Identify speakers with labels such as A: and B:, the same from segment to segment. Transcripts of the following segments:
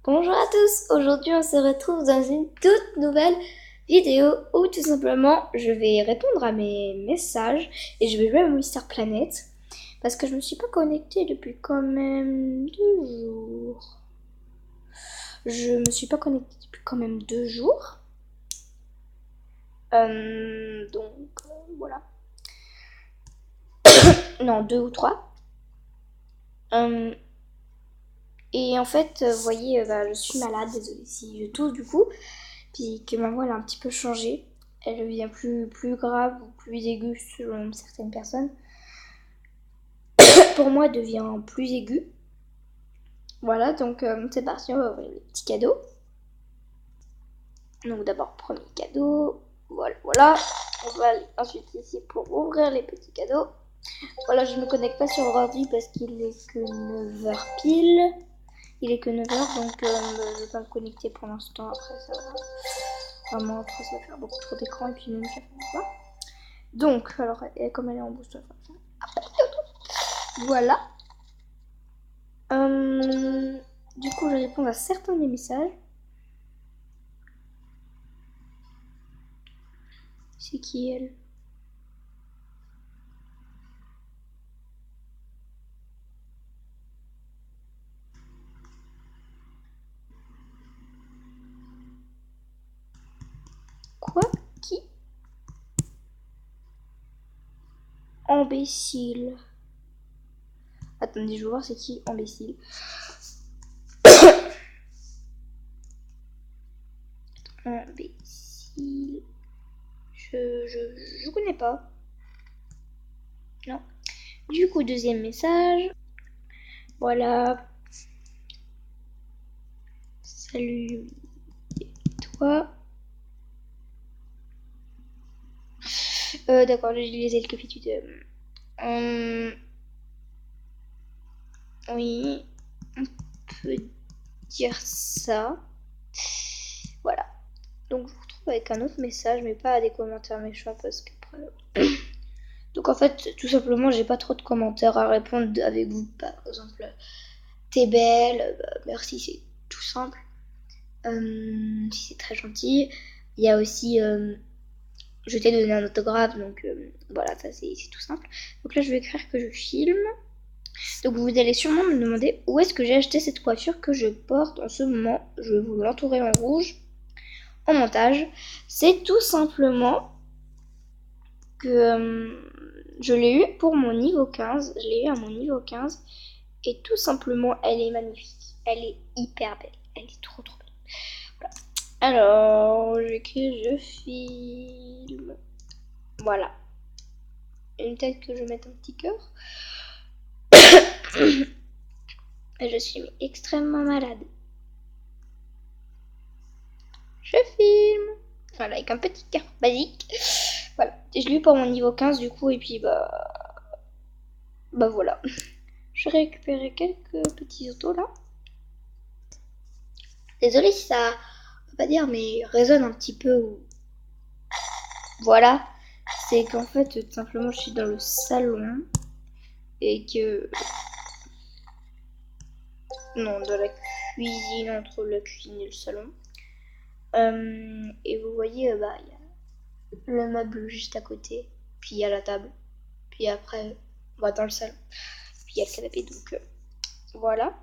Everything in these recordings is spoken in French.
A: Bonjour à tous, aujourd'hui on se retrouve dans une toute nouvelle vidéo où tout simplement je vais répondre à mes messages et je vais jouer à Monster Planet parce que je me suis pas connectée depuis quand même 2 jours. Je me suis pas connectée depuis quand même 2 jours. Voilà. Non, 2 ou 3. Et en fait, vous voyez, je suis malade, désolée si je tousse du coup. Puis que ma voix elle a un petit peu changé. Elle devient plus grave ou plus aiguë selon certaines personnes. Pour moi, elle devient plus aiguë. Voilà, donc c'est parti, on va ouvrir les petits cadeaux. Donc d'abord, premier cadeau. Voilà, voilà. On va aller ensuite ici pour ouvrir les petits cadeaux. Voilà, je ne me connecte pas sur ordi parce qu'il est que 9h pile. Il est que 9h, donc je ne vais pas me connecter pour l'instant. Après, ça va vraiment, après, ça va faire beaucoup trop d'écran et puis même, ça fait pas. Donc, alors, comme elle est en boost, voilà. Du coup, je réponds à certains de mes messages. C'est qui elle? Quoi? Qui? Imbécile. Attendez, je vais voir c'est qui imbécile. Imbécile. Je connais pas. Non. Du coup, deuxième message. Voilà. Salut toi. D'accord, je lisais le capitude. Oui, on peut dire ça. Voilà. Donc je vous retrouve avec un autre message, mais pas des commentaires méchants parce qu'après. Donc en fait, tout simplement, j'ai pas trop de commentaires à répondre avec vous. Par exemple, t'es belle, merci, c'est tout simple. Si c'est très gentil. Il y a aussi, je t'ai donné un autographe, donc voilà, ça c'est tout simple. Donc là, je vais écrire que je filme. Donc vous allez sûrement me demander où est-ce que j'ai acheté cette coiffure que je porte en ce moment. Je vais vous l'entourer en rouge en montage. C'est tout simplement que je l'ai eu pour mon niveau 15. Je l'ai eu à mon niveau 15. Et tout simplement, elle est magnifique. Elle est hyper belle. Elle est trop trop belle. Voilà. Alors, j'écris, je filme. Voilà. Une tête que je mette un petit cœur. Et je suis extrêmement malade. Je filme. Voilà, avec un petit cœur basique. Voilà. Je l'ai eu pour mon niveau 15 du coup. Et puis bah voilà. Je vais récupérer quelques petits autos là. Désolée si ça, on peut pas dire, mais résonne un petit peu. Voilà. C'est qu'en fait, tout simplement, je suis dans le salon. Et que. Non, dans la cuisine, entre la cuisine et le salon. Et vous voyez, il y a le meuble juste à côté. Puis il y a la table. Puis après, on va dans le salon. Puis il y a le canapé, donc voilà.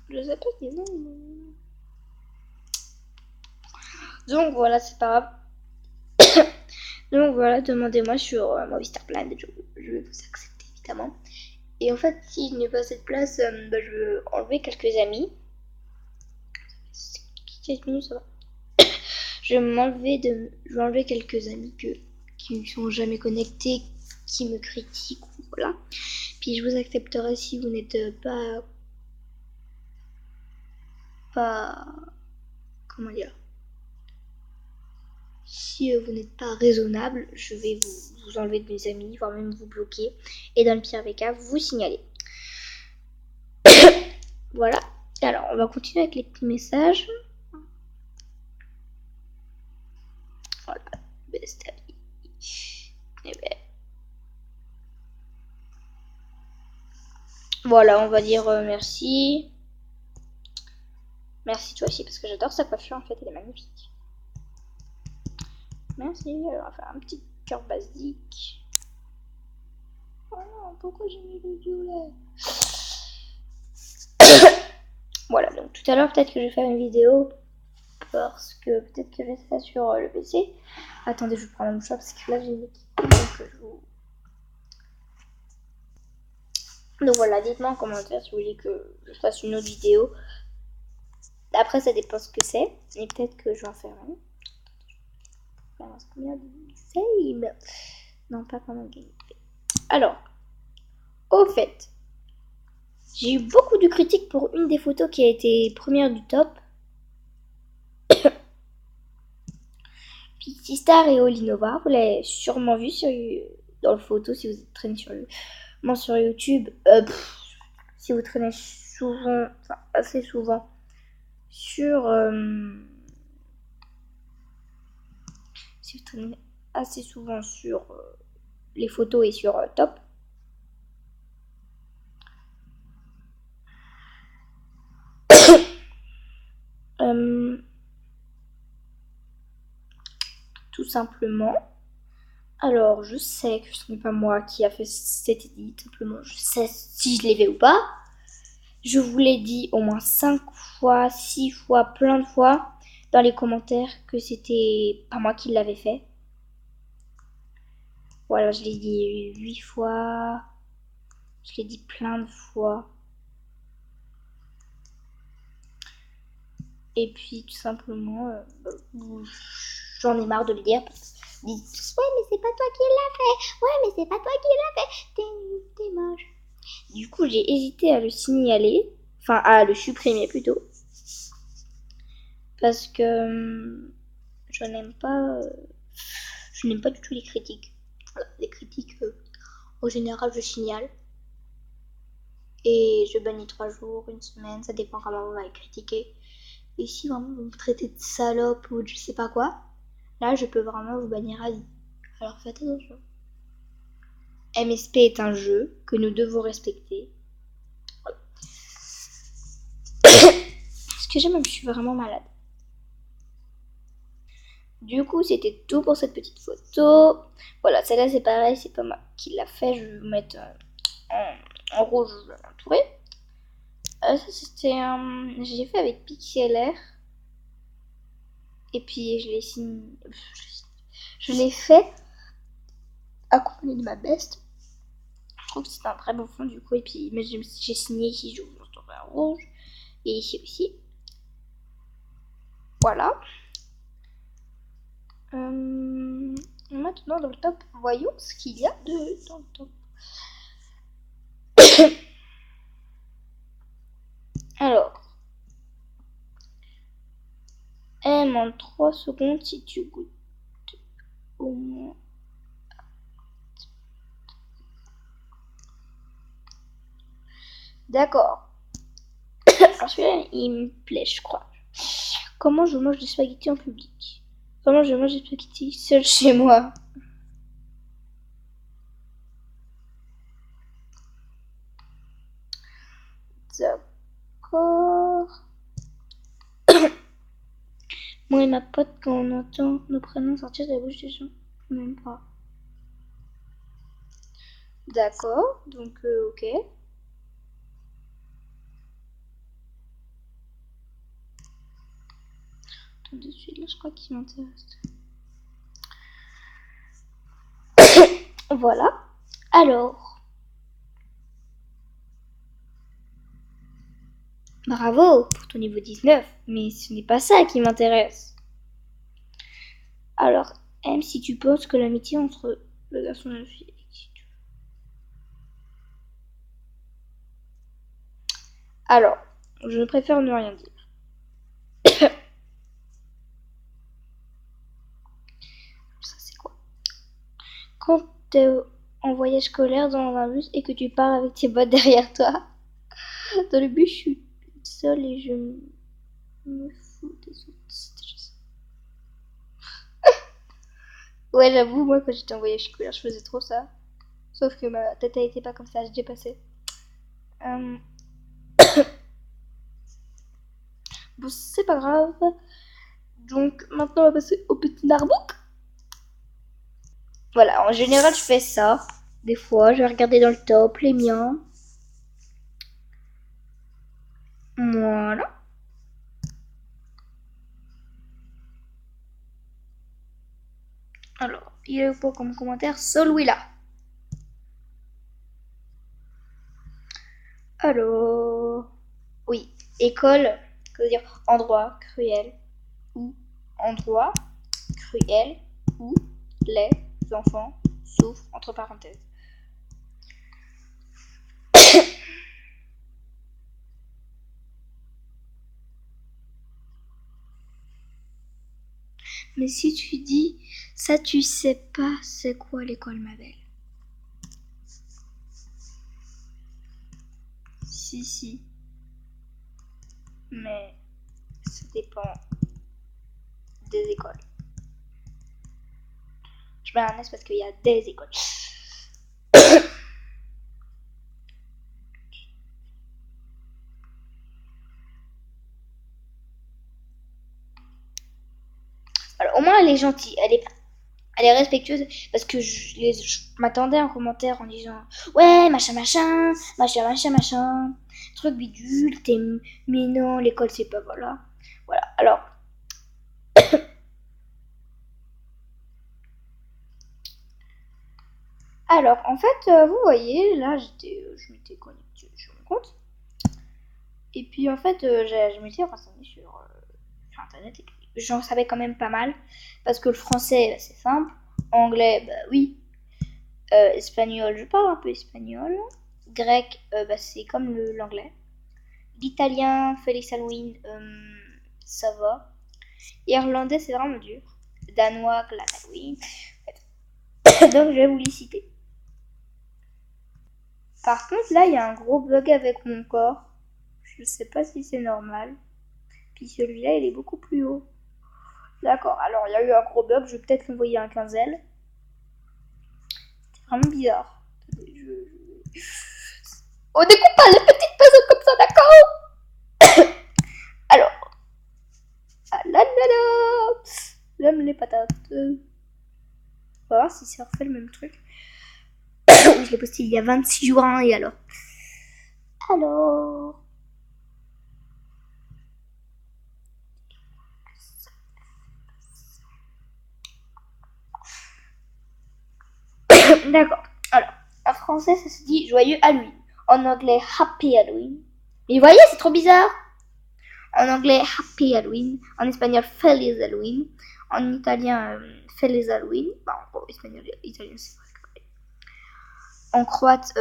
A: Je sais pas si non. Donc voilà, c'est pas grave. Donc voilà, demandez-moi sur Movistar Planet, je vais vous accepter évidemment. Et en fait, s'il n'y a pas cette place, je vais enlever quelques amis. 7 minutes, ça va. Je vais enlever quelques amis qui ne sont jamais connectés, qui me critiquent, voilà. Puis je vous accepterai si vous n'êtes pas, comment dire, si vous n'êtes pas raisonnable, je vais vous enlever de mes amis, voire même vous bloquer. Et dans le pire des cas, vous signaler. Voilà. Alors, on va continuer avec les petits messages. Voilà. Best ami. Et ben. Voilà, on va dire merci. Merci toi aussi parce que j'adore sa coiffure en fait, elle est magnifique. Merci, alors on va faire un petit cœur basique. Oh non, pourquoi j'ai mis le violet? Voilà, donc tout à l'heure peut-être que je vais faire une vidéo parce que peut-être que je vais faire ça sur le PC. Attendez, je vais prendre un mouchoir parce que là j'ai une équipe. Donc voilà, dites-moi en commentaire si vous voulez que je fasse une autre vidéo. Après, ça dépend ce que c'est. Et peut-être que je vais en faire une. Combien de save? Non, pas pendant le gameplay. Alors, au fait, j'ai eu beaucoup de critiques pour une des photos qui a été première du top. Pixie Star et Olinova, vous l'avez sûrement vu dans le photo si vous traînez sur YouTube. Si vous traînez souvent, enfin assez souvent, si vous traînez assez souvent sur les photos et sur Top. Tout simplement. Alors, je sais que ce n'est pas moi qui a fait cet edit, simplement je sais si je l'ai fait ou pas. Je vous l'ai dit au moins 5 fois, 6 fois, plein de fois dans les commentaires que c'était pas moi qui l'avais fait. Voilà, je l'ai dit 8 fois. Je l'ai dit plein de fois. Et puis tout simplement, j'en ai marre de le dire. Ils disent ouais mais c'est pas toi qui l'as fait. Ouais mais c'est pas toi qui l'as fait. T'es moche. Du coup j'ai hésité à le signaler. Enfin à le supprimer plutôt. Parce que je n'aime pas du tout les critiques. Voilà, les critiques en général je signale. Et je bannis 3 jours, une semaine, ça dépend comment on va les critiquer. Et si vraiment vous me traitez de salope ou de je sais pas quoi, là je peux vraiment vous bannir à vie. Alors faites attention. MSP est un jeu que nous devons respecter. Voilà. Excusez-moi, je suis vraiment malade. Du coup, c'était tout pour cette petite photo. Voilà, celle-là c'est pareil, c'est pas moi qui l'a fait. Je vais vous mettre en rouge, je vais l'entourer. Ça c'était j'ai fait avec Pixlr. Et puis je l'ai fait accompagné de ma best. Je trouve que c'est un très beau fond du coup. Et puis j'ai signé ici, je vous montrerai en rouge. Et ici aussi. Voilà. Maintenant dans le top, voyons ce qu'il y a dans le top. Alors. M en 3 secondes si tu goûtes au moins. D'accord. Alors celui-là, il me plaît, je crois. Comment je mange des spaghettis en public? Comment je mange des spaghettis seul chez moi? D'accord. Moi et ma pote, quand on entend nos prénoms sortir de la bouche des gens, on n'aime pas. D'accord, donc ok. Attendez, celui-là, je crois qu'il m'intéresse. Voilà. Alors. Bravo pour ton niveau 19, mais ce n'est pas ça qui m'intéresse. Alors, M, si tu penses que l'amitié entre le garçon et la fille existe. Alors, je préfère ne rien dire. Ça, c'est quoi? Quand t'es en voyage scolaire dans un bus et que tu parles avec tes potes derrière toi, dans le bus, je suis seule et je me fous des autres. Ouais, j'avoue, moi, quand j'étais en voyage scolaire, je faisais trop ça. Sauf que ma tête elle était pas comme ça, je dépassais. Bon, c'est pas grave. Donc maintenant on va passer au petit narbook. Voilà, en général je fais ça. Des fois, je vais regarder dans le top les miens. Voilà. Alors, il y a quoi comme commentaire? Celui-là. Alors, oui, école, que veut dire endroit cruel ou endroit cruel où les enfants souffrent, entre parenthèses. Mais si tu dis ça, tu sais pas c'est quoi l'école, ma belle. Si. Mais ça dépend des écoles. Je mets un S parce qu'il y a des écoles. Alors, au moins, elle est gentille. Elle est respectueuse parce que je m'attendais à un commentaire en disant ouais, machin, truc bidule, t'es. Mais non, l'école, c'est pas. Voilà. Voilà. Alors, en fait, vous voyez, là, je m'étais connectée sur mon compte. Et puis, en fait, je m'étais renseignée sur Internet. Et j'en savais quand même pas mal. Parce que le français, bah, c'est simple. Anglais, bah oui. Espagnol, je parle un peu espagnol. Grec, bah, c'est comme l'anglais. L'italien, Félix Halloween, ça va. Irlandais, c'est vraiment dur. Danois, Glad Halloween. Donc, je vais vous les citer. Par contre, là, il y a un gros bug avec mon corps. Je sais pas si c'est normal. Puis celui-là, il est beaucoup plus haut. D'accord, alors il y a eu un gros bug. Je vais peut-être l'envoyer à un 15L. C'est vraiment bizarre. On découpe pas les petites puzzles comme ça, d'accord? Alors. Ah là là là. J'aime les patates. On va voir si ça refait le même truc. Je l'ai posté il y a 26 jours, hein, et alors. D'accord. Alors, en français, ça se dit joyeux Halloween. En anglais, Happy Halloween. Mais vous voyez, c'est trop bizarre. En anglais, Happy Halloween. En espagnol, Feliz Halloween. En italien, Feliz Halloween. Bah, en gros, espagnol et italien, c'est vrai. En croate,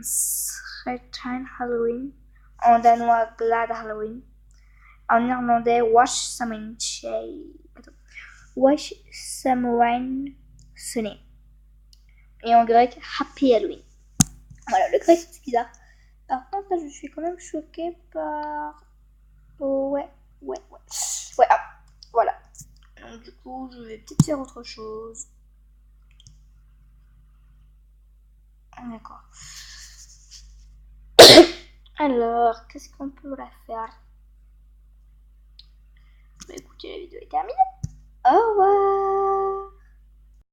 A: Sretan Halloween. En danois, Glad Halloween. En irlandais, Wash Samoin Sonné. Et en grec, Happy Halloween. Voilà, le grec, c'est bizarre. Par contre, là, je suis quand même choquée par. Oh, ouais. Voilà. Donc, du coup, je vais peut-être faire autre chose. D'accord. Alors, qu'est-ce qu'on peut la faire? Bah, écoutez, la vidéo est terminée. Au revoir.